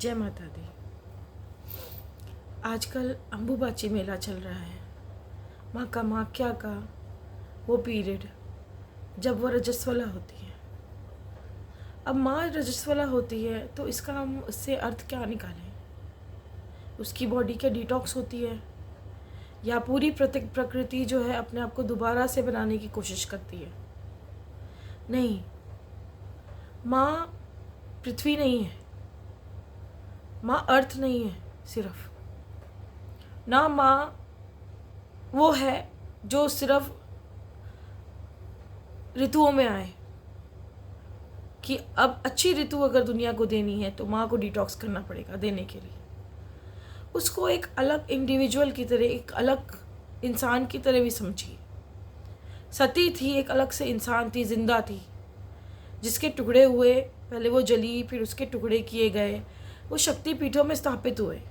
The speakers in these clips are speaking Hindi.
जय माता दी। आजकल अम्बुबाची मेला चल रहा है। माँ कामाख्या का वो पीरियड जब वो रजस्वला होती है। अब माँ रजस्वला होती है तो इसका हम उससे अर्थ क्या निकालें? उसकी बॉडी क्या डिटॉक्स होती है या पूरी प्रकृति जो है अपने आप को दोबारा से बनाने की कोशिश करती है? नहीं, माँ पृथ्वी नहीं है, माँ अर्थ नहीं है सिर्फ ना, माँ वो है जो सिर्फ ऋतुओं में आए कि अब अच्छी ऋतु अगर दुनिया को देनी है तो माँ को डिटॉक्स करना पड़ेगा देने के लिए। उसको एक अलग इंडिविजुअल की तरह, एक अलग इंसान की तरह भी समझिए। सती थी, एक अलग से इंसान थी, जिंदा थी, जिसके टुकड़े हुए, पहले वो जली फिर उसके टुकड़े किए गए, वो शक्तिपीठों में स्थापित हुए।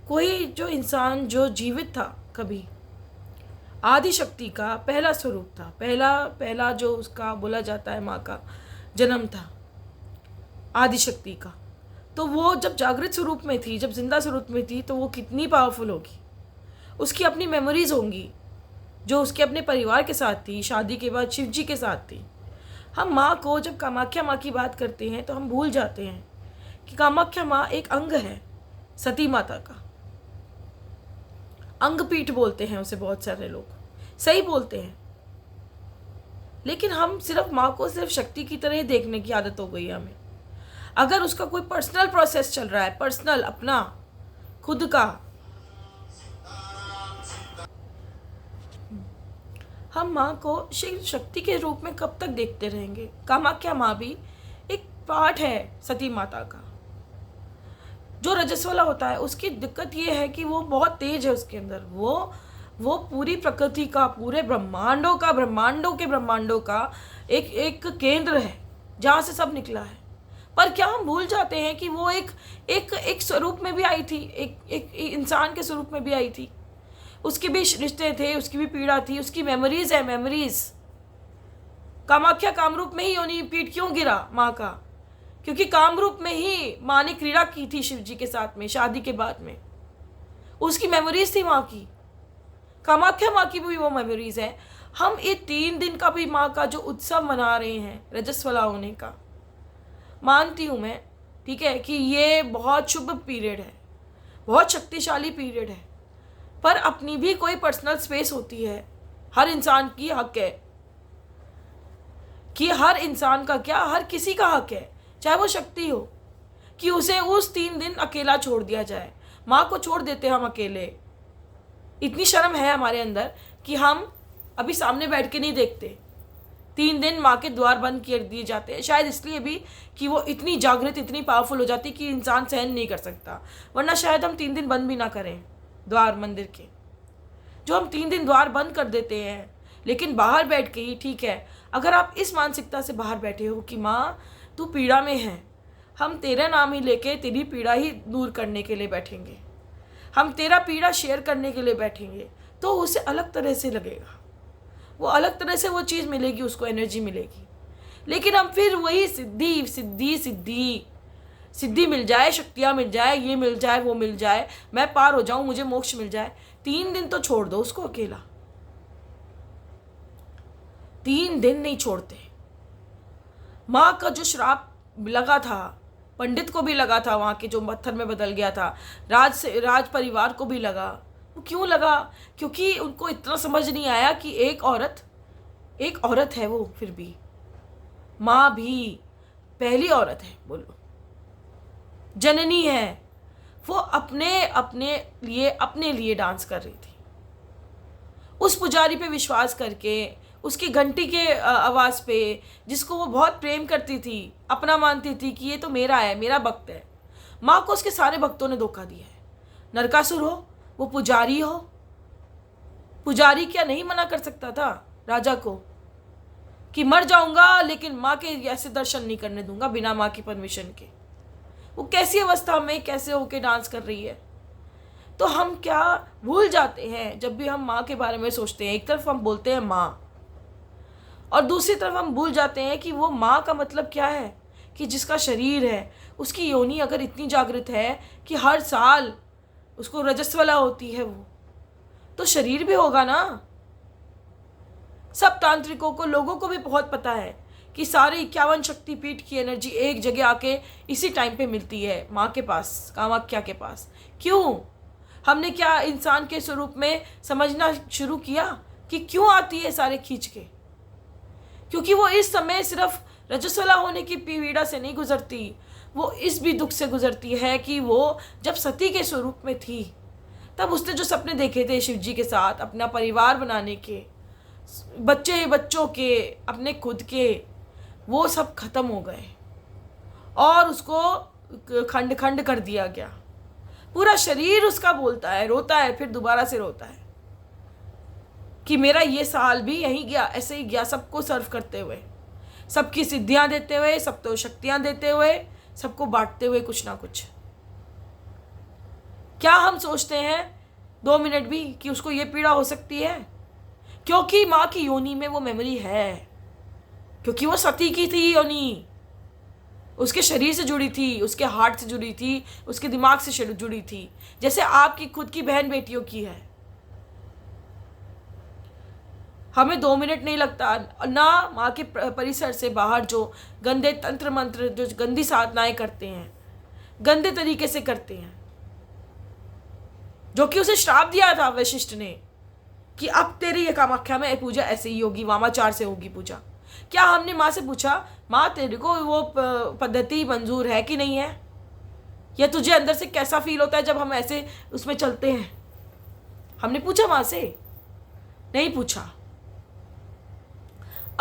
कोई जो इंसान जो जीवित था कभी, आदि शक्ति का पहला स्वरूप था, पहला जो उसका बोला जाता है माँ का जन्म था आदि शक्ति का, तो वो जब जागृत स्वरूप में थी, जब जिंदा स्वरूप में थी, तो वो कितनी पावरफुल होगी। उसकी अपनी मेमोरीज होंगी जो उसके अपने परिवार के साथ थी, शादी के बाद शिव जी के साथ थी। हम माँ को जब कामाख्या माँ की बात करते हैं तो हम भूल जाते हैं कि कामाख्या माँ एक अंग है सती माता का। अंगपीठ बोलते हैं उसे बहुत सारे लोग, सही बोलते हैं, लेकिन हम सिर्फ माँ को सिर्फ शक्ति की तरह ही देखने की आदत हो गई है हमें। अगर उसका कोई पर्सनल प्रोसेस चल रहा है, पर्सनल अपना खुद का, हम माँ को शिव शक्ति के रूप में कब तक देखते रहेंगे? कामाख्या माँ भी एक पार्ट है सती माता का। जो रजस्वला होता है उसकी दिक्कत ये है कि वो बहुत तेज है, उसके अंदर वो पूरी प्रकृति का, पूरे ब्रह्मांडों का एक केंद्र है जहाँ से सब निकला है। पर क्या हम भूल जाते हैं कि वो एक स्वरूप में भी आई थी, एक इंसान के स्वरूप में भी आई थी। उसके भी रिश्ते थे, उसकी भी पीड़ा थी, उसकी मेमोरीज है, मेमोरीज। कामाख्या कामरूप में ही योनि पीठ क्यों गिरा माँ का? क्योंकि कामरूप में ही माँ ने क्रीड़ा की थी शिव जी के साथ में, शादी के बाद में। उसकी मेमोरीज थी माँ की, कामाख्या माँ की भी वो मेमोरीज है। हम ये 3 दिन का भी माँ का जो उत्सव मना रहे हैं रजस्वला होने का, मानती हूँ मैं, ठीक है, कि ये बहुत शुभ पीरियड है, बहुत शक्तिशाली पीरियड है, पर अपनी भी कोई पर्सनल स्पेस होती है। हर इंसान की हक है कि हर इंसान का क्या, हर किसी का हक है, चाहे वो शक्ति हो, कि उसे उस 3 दिन अकेला छोड़ दिया जाए। माँ को छोड़ देते हम अकेले। इतनी शर्म है हमारे अंदर कि हम अभी सामने बैठ के नहीं देखते। 3 दिन माँ के द्वार बंद कर दिए जाते हैं, शायद इसलिए भी कि वो इतनी जागृत, इतनी पावरफुल हो जाती कि इंसान सहन नहीं कर सकता। वरना शायद हम 3 दिन बंद भी ना करें द्वार मंदिर के। जो हम 3 दिन द्वार बंद कर देते हैं, लेकिन बाहर बैठ के ही, ठीक है, अगर आप इस मानसिकता से बाहर बैठे हो कि माँ तू पीड़ा में है, हम तेरा नाम ही लेके तेरी पीड़ा ही दूर करने के लिए बैठेंगे, हम तेरा पीड़ा शेयर करने के लिए बैठेंगे, तो उसे अलग तरह से लगेगा, वो अलग तरह से वो चीज़ मिलेगी, उसको एनर्जी मिलेगी। लेकिन हम फिर वही सिद्धि सिद्धि सिद्धि सिद्धि मिल जाए, शक्तियाँ मिल जाए, ये मिल जाए, वो मिल जाए, मैं पार हो जाऊं, मुझे मोक्ष मिल जाए। 3 दिन तो छोड़ दो उसको अकेला, 3 दिन नहीं छोड़ते। माँ का जो श्राप लगा था, पंडित को भी लगा था, वहाँ के जो पत्थर में बदल गया था, राज परिवार को भी लगा। वो क्यों लगा? क्योंकि उनको इतना समझ नहीं आया कि एक औरत है, वो फिर भी माँ भी पहली औरत है, बोलो, जननी है। वो अपने लिए डांस कर रही थी, उस पुजारी पे विश्वास करके, उसकी घंटी के आवाज़ पे, जिसको वो बहुत प्रेम करती थी, अपना मानती थी कि ये तो मेरा है, मेरा भक्त है। माँ को उसके सारे भक्तों ने धोखा दिया है। नरकासुर हो, वो पुजारी हो, पुजारी क्या नहीं मना कर सकता था राजा को कि मर जाऊंगा लेकिन माँ के ऐसे दर्शन नहीं करने दूंगा बिना माँ की परमिशन के? वो कैसी अवस्था में कैसे होके डांस कर रही है? तो हम क्या भूल जाते हैं जब भी हम माँ के बारे में सोचते हैं? एक तरफ हम बोलते हैं माँ, और दूसरी तरफ हम भूल जाते हैं कि वो माँ का मतलब क्या है, कि जिसका शरीर है, उसकी योनि अगर इतनी जागृत है कि हर साल उसको रजस्वला होती है वो, तो शरीर भी होगा ना। सब तांत्रिकों को, लोगों को भी बहुत पता है कि सारे 51 शक्तिपीठ की एनर्जी एक जगह आके इसी टाइम पे मिलती है माँ के पास, कामाख्या के पास। क्यों? हमने क्या इंसान के स्वरूप में समझना शुरू किया कि क्यों आती है सारे खींच के? क्योंकि वो इस समय सिर्फ रजस्वला होने की पीड़ा से नहीं गुजरती, वो इस भी दुख से गुजरती है कि वो जब सती के स्वरूप में थी तब उसने जो सपने देखे थे शिव जी के साथ, अपना परिवार बनाने के, बच्चों के, अपने खुद के, वो सब खत्म हो गए और उसको खंड खंड कर दिया गया। पूरा शरीर उसका बोलता है, रोता है, फिर दोबारा से रोता है कि मेरा ये साल भी यहीं गया, ऐसे ही गया, सबको सर्व करते हुए, सबकी सिद्धियां देते हुए, सबको शक्तियां देते हुए, सबको बांटते हुए कुछ ना कुछ। क्या हम सोचते हैं 2 मिनट भी कि उसको ये पीड़ा हो सकती है? क्योंकि माँ की योनि में वो मेमोरी है, क्योंकि वो सती की थी योनि, उसके शरीर से जुड़ी थी, उसके हार्ट से जुड़ी थी, उसके दिमाग से जुड़ी थी, जैसे आपकी खुद की बहन बेटियों की है। हमें 2 मिनट नहीं लगता ना माँ के परिसर से बाहर जो गंदे तंत्र मंत्र, जो गंदी साधनाएं करते हैं, गंदे तरीके से करते हैं, जो कि उसे श्राप दिया था वशिष्ठ ने कि अब तेरी ये कामाख्या में पूजा ऐसे ही होगी, वामाचार से होगी पूजा। क्या हमने माँ से पूछा, माँ तेरे को वो पद्धति मंजूर है कि नहीं है, या तुझे अंदर से कैसा फील होता है जब हम ऐसे उसमें चलते हैं? हमने पूछा माँ से? नहीं पूछा।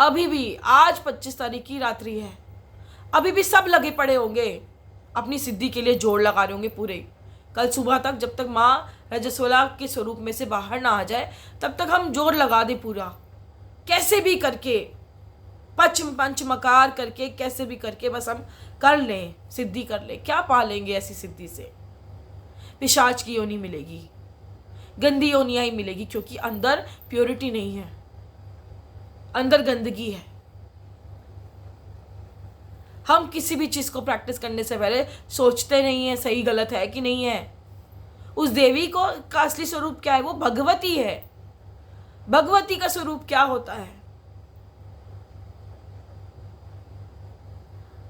अभी भी आज 25 तारीख की रात्रि है, अभी भी सब लगे पड़े होंगे अपनी सिद्धि के लिए, जोड़ लगा रहे होंगे पूरे। कल सुबह तक, जब तक माँ रजस्वला के स्वरूप में से बाहर ना आ जाए, तब तक हम जोर लगा दें पूरा, कैसे भी करके, पंच मकार करके, कैसे भी करके बस हम कर लें, सिद्धि कर लें। क्या पा लेंगे ऐसी सिद्धि से? पिशाच की योनि मिलेगी, गंदी योनियां ही मिलेगी, क्योंकि अंदर प्योरिटी नहीं है, अंदर गंदगी है। हम किसी भी चीज़ को प्रैक्टिस करने से पहले सोचते नहीं है सही गलत है कि नहीं है। उस देवी को का असली स्वरूप क्या है? वो भगवती है। भगवती का स्वरूप क्या होता है?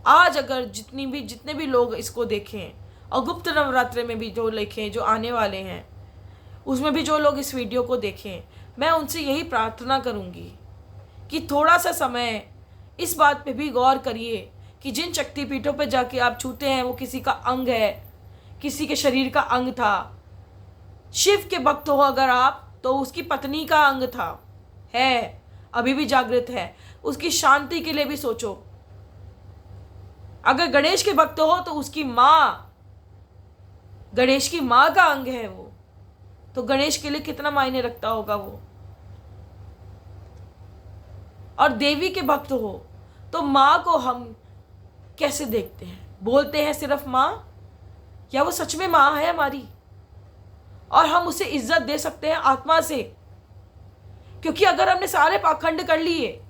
आज अगर जितने भी लोग इसको देखें, और गुप्त नवरात्रि में भी जो लिखें, जो आने वाले हैं, उसमें भी जो लोग इस वीडियो को देखें, मैं उनसे यही प्रार्थना करूंगी कि थोड़ा सा समय इस बात पे भी गौर करिए कि जिन शक्तिपीठों पे जाके आप छूते हैं वो किसी का अंग है, किसी के शरीर का अंग था। शिव के भक्त हो अगर आप, तो उसकी पत्नी का अंग था, है, अभी भी जागृत है, उसकी शांति के लिए भी सोचो। अगर गणेश के भक्त हो तो उसकी माँ, गणेश की माँ का अंग है वो, तो गणेश के लिए कितना मायने रखता होगा वो। और देवी के भक्त हो तो माँ को हम कैसे देखते हैं? बोलते हैं सिर्फ माँ, या वो सच में माँ है हमारी? और हम उसे इज्जत दे सकते हैं आत्मा से, क्योंकि अगर हमने सारे पाखंड कर लिए,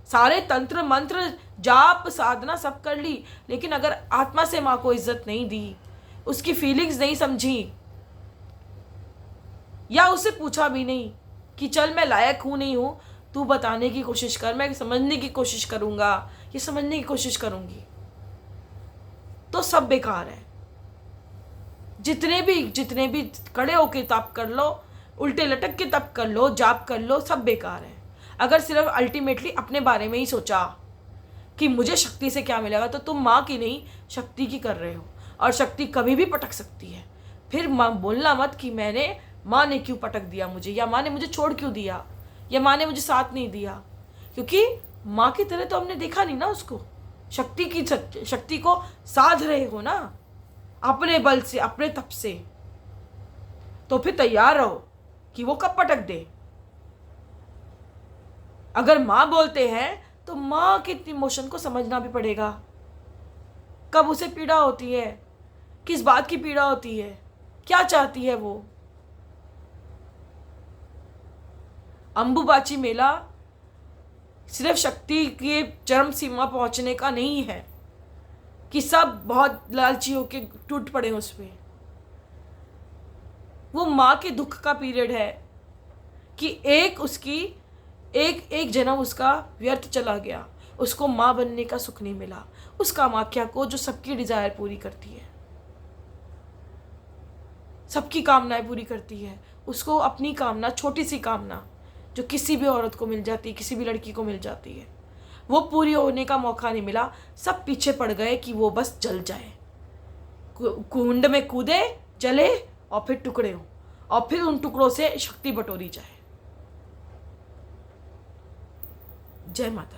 सारे तंत्र मंत्र जाप साधना सब कर ली, लेकिन अगर आत्मा से माँ को इज्जत नहीं दी, उसकी फीलिंग्स नहीं समझी, या उससे पूछा भी नहीं कि चल मैं लायक हूँ नहीं हूँ, तू बताने की कोशिश कर, मैं समझने की कोशिश करूँगा, ये समझने की कोशिश करूँगी, तो सब बेकार है। जितने भी खड़े होके तप कर लो, उल्टे लटक के तप कर लो, जाप कर लो, सब बेकार है। अगर सिर्फ अल्टीमेटली अपने बारे में ही सोचा कि मुझे शक्ति से क्या मिलेगा, तो तुम माँ की नहीं शक्ति की कर रहे हो, और शक्ति कभी भी पटक सकती है। फिर माँ बोलना मत कि माँ ने क्यों पटक दिया मुझे, या माँ ने मुझे छोड़ क्यों दिया, या माँ ने मुझे साथ नहीं दिया, क्योंकि माँ की तरह तो हमने देखा नहीं ना उसको। शक्ति को साध रहे हो ना अपने बल से, अपने तप से, तो फिर तैयार रहो कि वो कब पटक दे। अगर माँ बोलते हैं तो माँ के इमोशन को समझना भी पड़ेगा, कब उसे पीड़ा होती है, किस बात की पीड़ा होती है, क्या चाहती है वो। अंबुबाची मेला सिर्फ शक्ति के चरम सीमा पहुंचने का नहीं है, कि सब बहुत लालची होके टूट पड़े उस पर। वो माँ के दुख का पीरियड है कि एक जन्म उसका व्यर्थ चला गया, उसको माँ बनने का सुख नहीं मिला। उस कामाख्या को जो सबकी डिजायर पूरी करती है, सबकी कामनाएं पूरी करती है, उसको अपनी कामना, छोटी सी कामना जो किसी भी औरत को मिल जाती है, किसी भी लड़की को मिल जाती है, वो पूरी होने का मौका नहीं मिला। सब पीछे पड़ गए कि वो बस जल जाए, कुंड में कूदे, जले और फिर टुकड़े हो, और फिर उन टुकड़ों से शक्ति बटोरी जाए। जय माता।